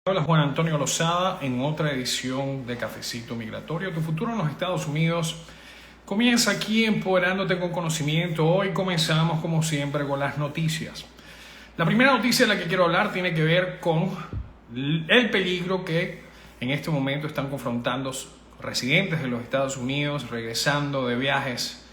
Hola, Juan Antonio Lozada en otra edición de Cafecito Migratorio. Tu futuro en los Estados Unidos comienza aquí, empoderándote con conocimiento. Hoy comenzamos como siempre con las noticias. La primera noticia de la que quiero hablar tiene que ver con el peligro que en este momento están confrontando residentes de los Estados Unidos regresando de viajes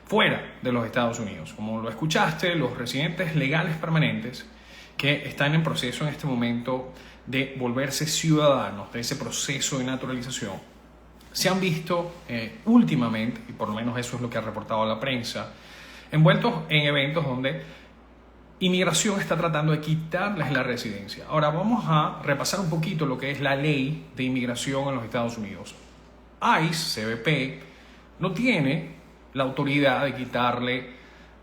fuera de los Estados Unidos. Como lo escuchaste, los residentes legales permanentes que están en proceso en este momento de volverse ciudadanos de ese proceso de naturalización, se han visto últimamente, y por lo menos eso es lo que ha reportado la prensa, envueltos en eventos donde inmigración está tratando de quitarles la residencia. Ahora vamos a repasar un poquito lo que es la ley de inmigración en los Estados Unidos. ICE, CBP, no tiene la autoridad de quitarle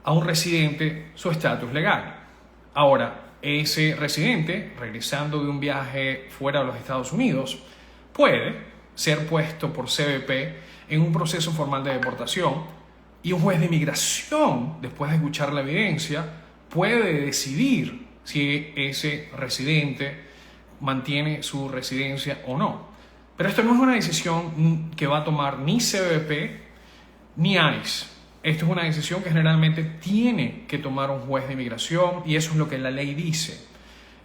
a un residente su estatus legal. Ahora, ese residente, regresando de un viaje fuera de los Estados Unidos, puede ser puesto por CBP en un proceso formal de deportación y un juez de inmigración, después de escuchar la evidencia, puede decidir si ese residente mantiene su residencia o no. Pero esto no es una decisión que va a tomar ni CBP ni ICE. Esto es una decisión que generalmente tiene que tomar un juez de inmigración y eso es lo que la ley dice.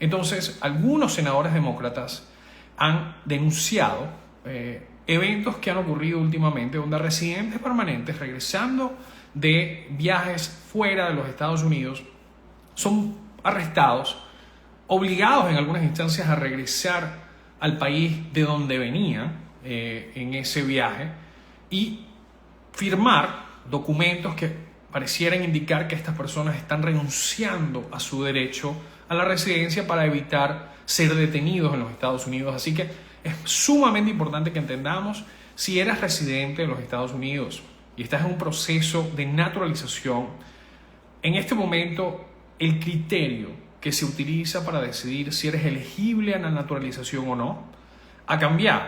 Entonces, algunos senadores demócratas han denunciado eventos que han ocurrido últimamente donde residentes permanentes regresando de viajes fuera de los Estados Unidos son arrestados, obligados en algunas instancias a regresar al país de donde venían en ese viaje y firmar documentos que parecieran indicar que estas personas están renunciando a su derecho a la residencia para evitar ser detenidos en los Estados Unidos. Así que es sumamente importante que entendamos, si eres residente de los Estados Unidos y estás en un proceso de naturalización, en este momento el criterio que se utiliza para decidir si eres elegible a la naturalización o no ha cambiado.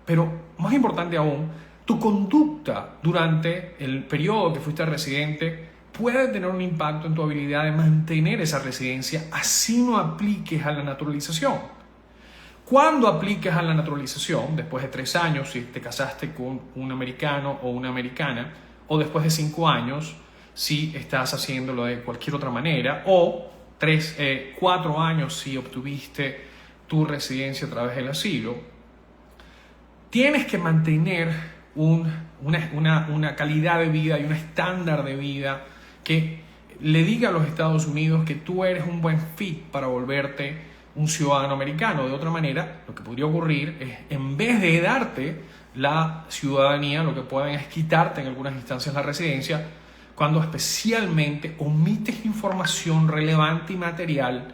Pero más importante aún, tu conducta durante el periodo que fuiste residente puede tener un impacto en tu habilidad de mantener esa residencia, así no apliques a la naturalización. Cuando apliques a la naturalización, después de 3 años, si te casaste con un americano o una americana, o después de 5 años, si estás haciéndolo de cualquier otra manera, o 4 años si obtuviste tu residencia a través del asilo, tienes que mantener una calidad de vida y un estándar de vida que le diga a los Estados Unidos que tú eres un buen fit para volverte un ciudadano americano. De otra manera, lo que podría ocurrir es, en vez de darte la ciudadanía, lo que pueden es quitarte en algunas instancias la residencia, cuando especialmente omites información relevante y material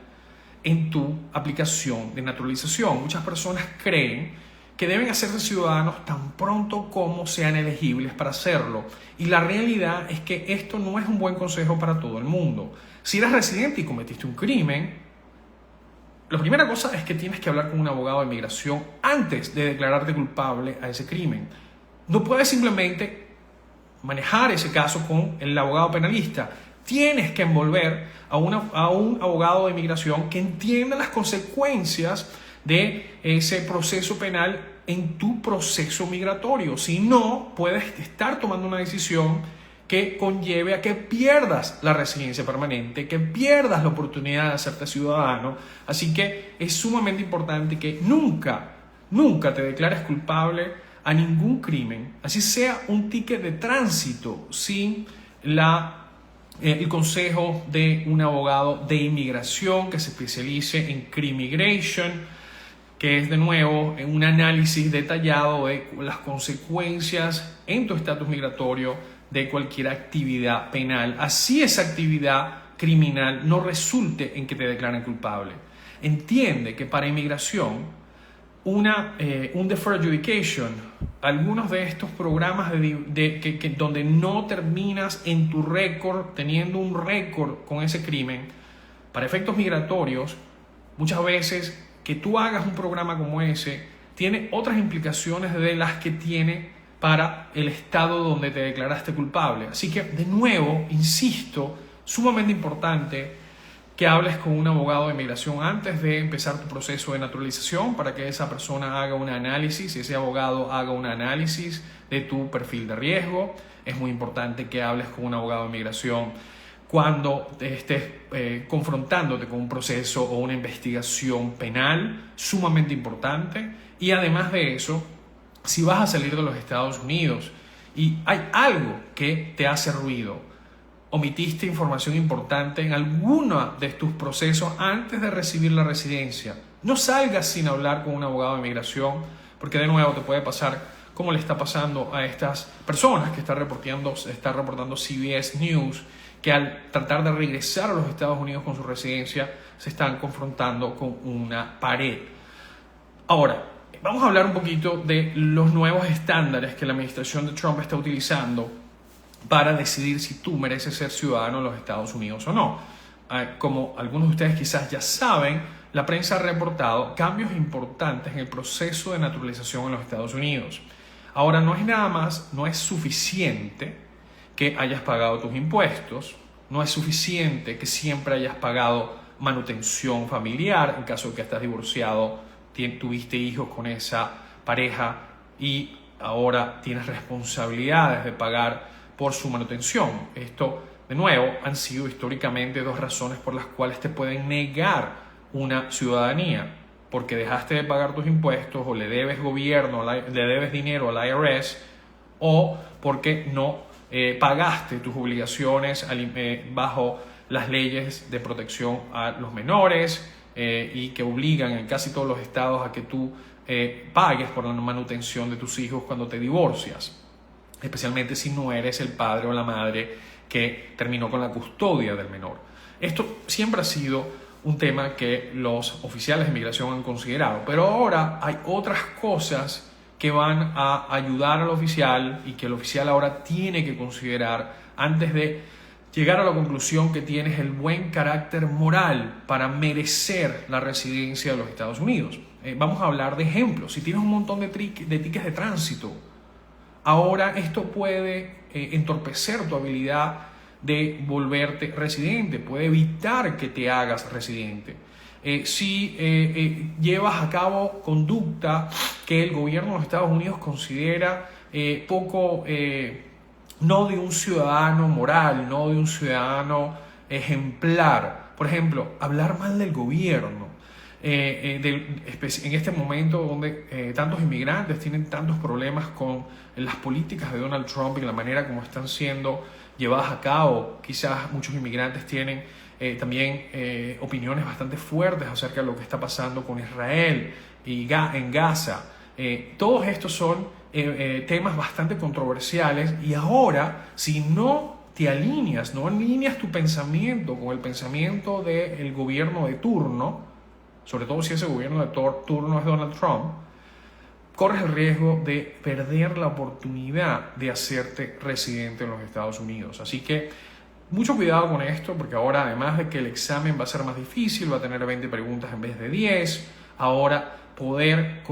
en tu aplicación de naturalización. Muchas personas creen que deben hacerse ciudadanos tan pronto como sean elegibles para hacerlo. Y la realidad es que esto no es un buen consejo para todo el mundo. Si eres residente y cometiste un crimen, la primera cosa es que tienes que hablar con un abogado de inmigración antes de declararte culpable a ese crimen. No puedes simplemente manejar ese caso con el abogado penalista. Tienes que envolver a un abogado de inmigración que entienda las consecuencias de ese proceso penal en tu proceso migratorio. Si no, puedes estar tomando una decisión que conlleve a que pierdas la residencia permanente, que pierdas la oportunidad de hacerte ciudadano. Así que es sumamente importante que nunca te declares culpable a ningún crimen, así sea un ticket de tránsito, sin el consejo de un abogado de inmigración que se especialice en Crimigration, que es de nuevo un análisis detallado de las consecuencias en tu estatus migratorio de cualquier actividad penal. Así esa actividad criminal no resulte en que te declaren culpable. Entiende que para inmigración, un deferred adjudication, algunos de estos programas donde no terminas en tu récord, teniendo un récord con ese crimen, para efectos migratorios, muchas veces que tú hagas un programa como ese tiene otras implicaciones de las que tiene para el estado donde te declaraste culpable. Así que, de nuevo, insisto, sumamente importante que hables con un abogado de inmigración antes de empezar tu proceso de naturalización para que esa persona haga un análisis y ese abogado haga un análisis de tu perfil de riesgo. Es muy importante que hables con un abogado de inmigración cuando estés confrontándote con un proceso o una investigación penal, sumamente importante. Y además de eso, si vas a salir de los Estados Unidos y hay algo que te hace ruido, omitiste información importante en alguno de tus procesos antes de recibir la residencia, no salgas sin hablar con un abogado de inmigración, porque de nuevo te puede pasar como le está pasando a estas personas que está reportando CBS News, que al tratar de regresar a los Estados Unidos con su residencia se están confrontando con una pared. Ahora, vamos a hablar un poquito de los nuevos estándares que la administración de Trump está utilizando para decidir si tú mereces ser ciudadano de los Estados Unidos o no. Como algunos de ustedes quizás ya saben, la prensa ha reportado cambios importantes en el proceso de naturalización en los Estados Unidos. Ahora, no es suficiente que hayas pagado tus impuestos, no es suficiente que siempre hayas pagado manutención familiar en caso de que estás divorciado, tuviste hijos con esa pareja y ahora tienes responsabilidades de pagar por su manutención. Esto, de nuevo, han sido históricamente dos razones por las cuales te pueden negar una ciudadanía, porque dejaste de pagar tus impuestos o le debes le debes dinero al IRS, o porque no pagaste tus obligaciones bajo las leyes de protección a los menores y que obligan en casi todos los estados a que tú pagues por la manutención de tus hijos cuando te divorcias, especialmente si no eres el padre o la madre que terminó con la custodia del menor. Esto siempre ha sido un tema que los oficiales de inmigración han considerado, pero ahora hay otras cosas que van a ayudar al oficial y que el oficial ahora tiene que considerar antes de llegar a la conclusión que tienes el buen carácter moral para merecer la residencia de los Estados Unidos. Vamos a hablar de ejemplos. Si tienes un montón de tickets de tránsito, ahora esto puede entorpecer tu habilidad de volverte residente, puede evitar que te hagas residente. Si llevas a cabo conducta que el gobierno de los Estados Unidos considera no de un ciudadano moral, no de un ciudadano ejemplar. Por ejemplo, hablar mal del gobierno. En este momento donde tantos inmigrantes tienen tantos problemas con las políticas de Donald Trump y la manera como están siendo llevadas a cabo, quizás muchos inmigrantes tienen también opiniones bastante fuertes acerca de lo que está pasando con Israel y en Gaza. Todos estos son temas bastante controversiales y ahora, si no te alineas, no alineas tu pensamiento con el pensamiento del gobierno de turno, sobre todo si ese gobierno de turno es Donald Trump, corres el riesgo de perder la oportunidad de hacerte residente en los Estados Unidos. Así que mucho cuidado con esto, porque ahora, además de que el examen va a ser más difícil, va a tener 20 preguntas en vez de 10, ahora poder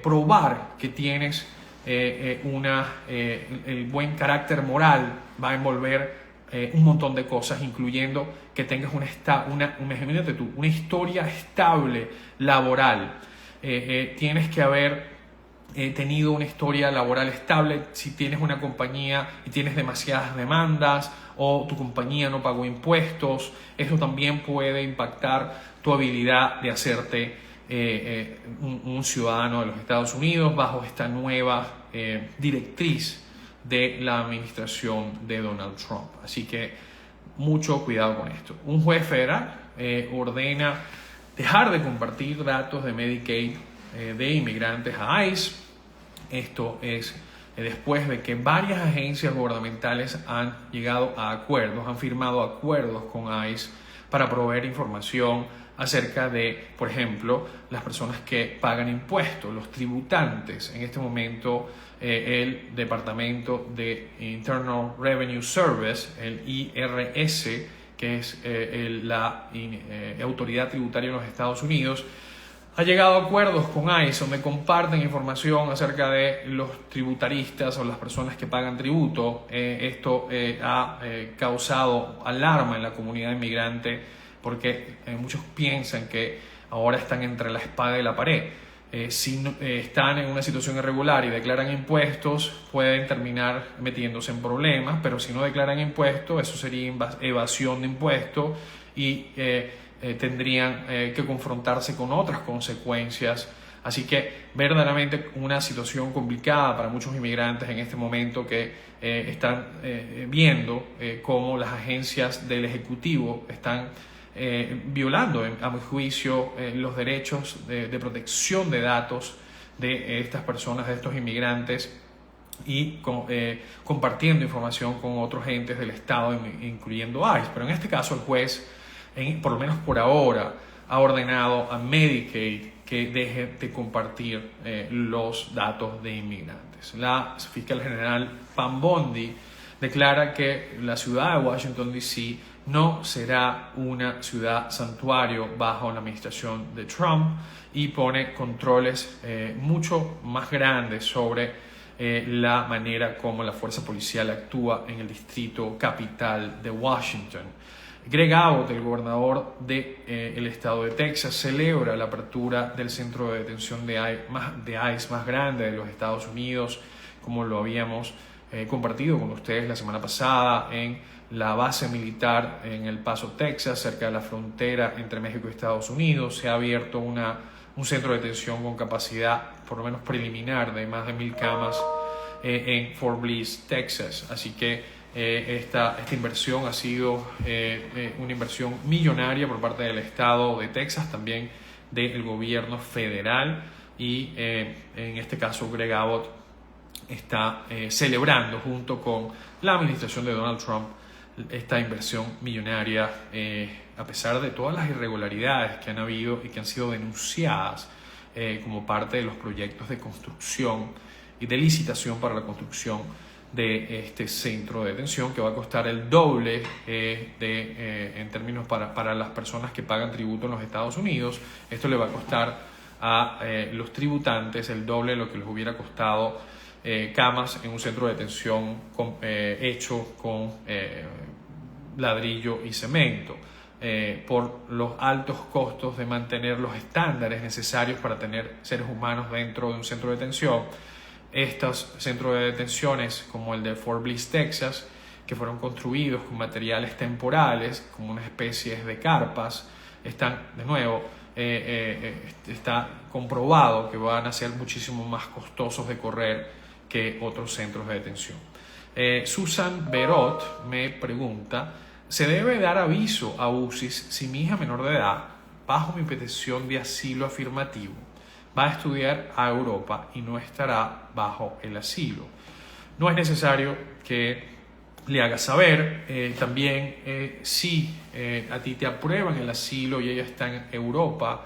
probar que tienes el buen carácter moral va a envolver un montón de cosas, incluyendo que tengas imagínate tú, una historia estable laboral. Tienes que haber tenido una historia laboral estable. Si tienes una compañía y tienes demasiadas demandas o tu compañía no pagó impuestos, eso también puede impactar tu habilidad de hacerte un ciudadano de los Estados Unidos bajo esta nueva directriz de la administración de Donald Trump. Así que mucho cuidado con esto. Un juez federal ordena dejar de compartir datos de Medicaid de inmigrantes a ICE. Esto es después de que varias agencias gubernamentales han llegado a acuerdos, han firmado acuerdos con ICE para proveer información acerca de, por ejemplo, las personas que pagan impuestos, los tributantes. En este momento, el Departamento de Internal Revenue Service, el IRS, que es la autoridad tributaria en los Estados Unidos, ha llegado a acuerdos con ICE donde comparten información acerca de los tributaristas o las personas que pagan tributo. Esto ha causado alarma en la comunidad inmigrante porque muchos piensan que ahora están entre la espada y la pared. Si están en una situación irregular y declaran impuestos, pueden terminar metiéndose en problemas, pero si no declaran impuestos, eso sería evasión de impuestos y tendrían que confrontarse con otras consecuencias. Así que verdaderamente una situación complicada para muchos inmigrantes en este momento que están viendo cómo las agencias del Ejecutivo están violando, a mi juicio, los derechos de protección de datos de estas personas, de estos inmigrantes, y compartiendo información con otros entes del Estado, incluyendo ICE. Pero en este caso el juez, por lo menos por ahora, ha ordenado a Medicaid que deje de compartir los datos de inmigrantes. La fiscal general Pam Bondi declara que la ciudad de Washington, D.C. no será una ciudad santuario bajo la administración de Trump y pone controles mucho más grandes sobre la manera como la fuerza policial actúa en el distrito capital de Washington. Greg Abbott, el gobernador del estado de Texas, celebra la apertura del centro de detención de ICE más grande de los Estados Unidos, como lo habíamos compartido con ustedes la semana pasada en la base militar en El Paso, Texas, cerca de la frontera entre México y Estados Unidos. Se ha abierto un centro de detención con capacidad, por lo menos preliminar, de más de 1,000 camas en Fort Bliss, Texas. Así que esta inversión ha sido una inversión millonaria por parte del estado de Texas, también del gobierno federal, y en este caso Greg Abbott está celebrando junto con la administración de Donald Trump esta inversión millonaria, a pesar de todas las irregularidades que han habido y que han sido denunciadas como parte de los proyectos de construcción y de licitación para la construcción de este centro de detención, que va a costar el doble en términos para las personas que pagan tributo en los Estados Unidos. Esto le va a costar a los tributantes el doble de lo que les hubiera costado camas en un centro de detención hecho con ladrillo y cemento, por los altos costos de mantener los estándares necesarios para tener seres humanos dentro de un centro de detención. Estos centros de detenciones, como el de Fort Bliss, Texas, que fueron construidos con materiales temporales, como una especie de carpas, están, de nuevo, está comprobado que van a ser muchísimo más costosos de correr que otros centros de detención. Susan Berot me pregunta: ¿se debe dar aviso a UCIS si mi hija menor de edad, bajo mi petición de asilo afirmativo, va a estudiar a Europa y no estará bajo el asilo? No es necesario que le hagas saber. También si a ti te aprueban el asilo y ella está en Europa,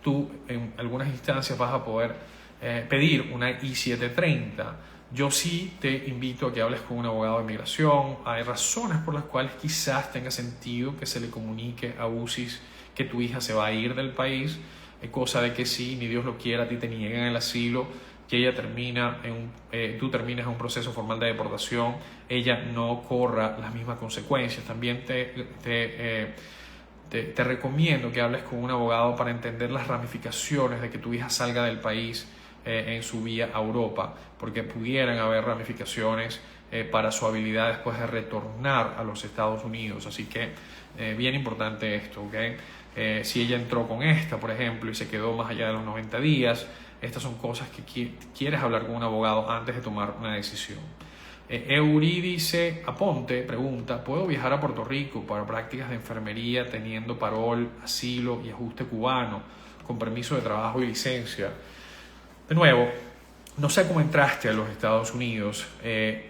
tú en algunas instancias vas a poder pedir una I-730. Yo sí te invito a que hables con un abogado de inmigración. Hay razones por las cuales quizás tenga sentido que se le comunique a UCIS que tu hija se va a ir del país, cosa de que si ni Dios lo quiera a ti te niegan el asilo, que ella tú terminas en un proceso formal de deportación, ella no corra las mismas consecuencias. También te recomiendo que hables con un abogado para entender las ramificaciones de que tu hija salga del país en su vía a Europa, porque pudieran haber ramificaciones para su habilidad después de retornar a los Estados Unidos. Así que bien importante esto, ¿ok? Si ella entró con esta, por ejemplo, y se quedó más allá de los 90 días, estas son cosas que quieres hablar con un abogado antes de tomar una decisión. Eurídice Aponte pregunta: ¿puedo viajar a Puerto Rico para prácticas de enfermería teniendo parol, asilo y ajuste cubano, con permiso de trabajo y licencia? De nuevo, no sé cómo entraste a los Estados Unidos.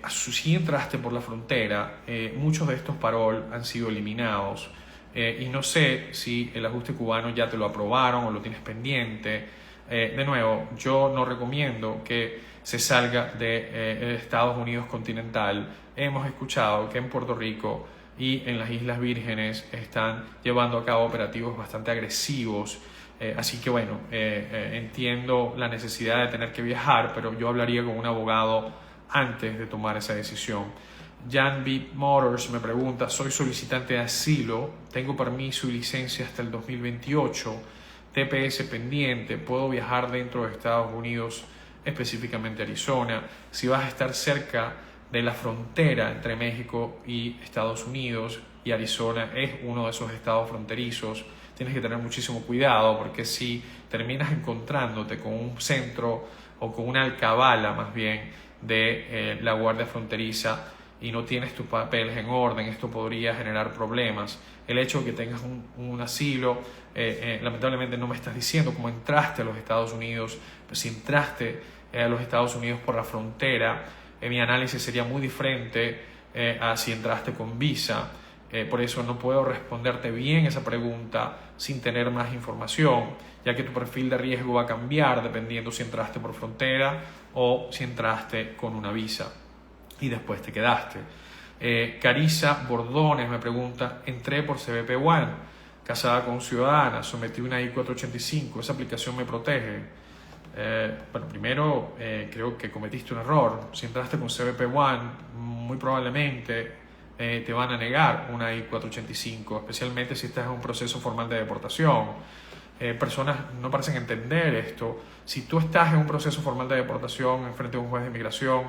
Si entraste por la frontera, muchos de estos parol han sido eliminados. Y no sé si el ajuste cubano ya te lo aprobaron o lo tienes pendiente. De nuevo, yo no recomiendo que se salga de Estados Unidos continental. Hemos escuchado que en Puerto Rico y en las Islas Vírgenes están llevando a cabo operativos bastante agresivos. Así que bueno, entiendo la necesidad de tener que viajar, pero yo hablaría con un abogado antes de tomar esa decisión. Jan B. Motors me pregunta, soy solicitante de asilo, tengo permiso y licencia hasta el 2028, TPS pendiente, puedo viajar dentro de Estados Unidos, específicamente Arizona. Si vas a estar cerca de la frontera entre México y Estados Unidos, y Arizona es uno de esos estados fronterizos, tienes que tener muchísimo cuidado, porque si terminas encontrándote con un centro o con una alcabala más bien de la Guardia Fronteriza y no tienes tus papeles en orden, esto podría generar problemas. El hecho de que tengas un asilo, lamentablemente no me estás diciendo cómo entraste a los Estados Unidos, pues si entraste a los Estados Unidos por la frontera, mi análisis sería muy diferente a si entraste con visa. Por eso no puedo responderte bien esa pregunta sin tener más información, ya que tu perfil de riesgo va a cambiar dependiendo si entraste por frontera o si entraste con una visa y después te quedaste. Carissa Bordones me pregunta, entré por CBP One, casada con ciudadana, sometí una I-485, ¿esa aplicación me protege? Bueno, primero creo que cometiste un error. Si entraste con CBP One, muy probablemente te van a negar una I-485, especialmente si estás en un proceso formal de deportación. Personas no parecen entender esto. Si tú estás en un proceso formal de deportación en frente a un juez de inmigración,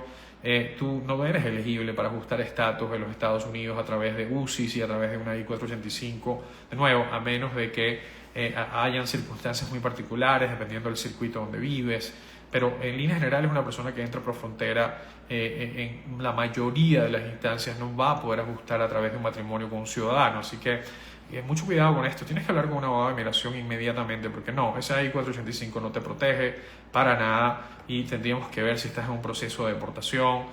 tú no eres elegible para ajustar estatus en los Estados Unidos a través de UCIS y a través de una I-485, de nuevo, a menos de que hayan circunstancias muy particulares dependiendo del circuito donde vives. Pero en líneas generales una persona que entra por frontera en la mayoría de las instancias no va a poder ajustar a través de un matrimonio con un ciudadano. Así que mucho cuidado con esto. Tienes que hablar con un abogado de inmigración inmediatamente, porque no, esa I-485 no te protege para nada y tendríamos que ver si estás en un proceso de deportación,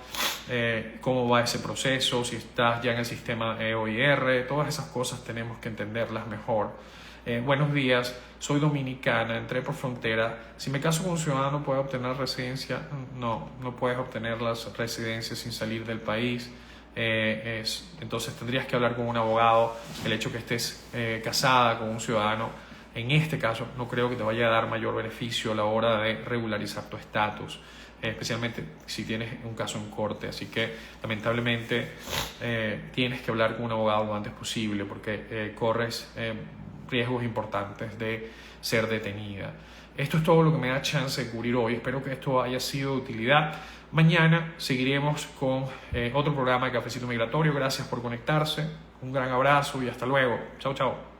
cómo va ese proceso, si estás ya en el sistema EOIR, todas esas cosas tenemos que entenderlas mejor. Buenos días, soy dominicana, entré por frontera. Si me caso con un ciudadano, ¿puedo obtener residencia? No, no puedes obtener las residencias sin salir del país. Entonces tendrías que hablar con un abogado. El hecho que estés casada con un ciudadano, en este caso, no creo que te vaya a dar mayor beneficio a la hora de regularizar tu estatus, especialmente si tienes un caso en corte. Así que lamentablemente tienes que hablar con un abogado lo antes posible, porque corres riesgos importantes de ser detenida. Esto es todo lo que me da chance de cubrir hoy. Espero que esto haya sido de utilidad. Mañana seguiremos con otro programa de Cafecito Migratorio. Gracias por conectarse. Un gran abrazo y hasta luego. Chao, chao.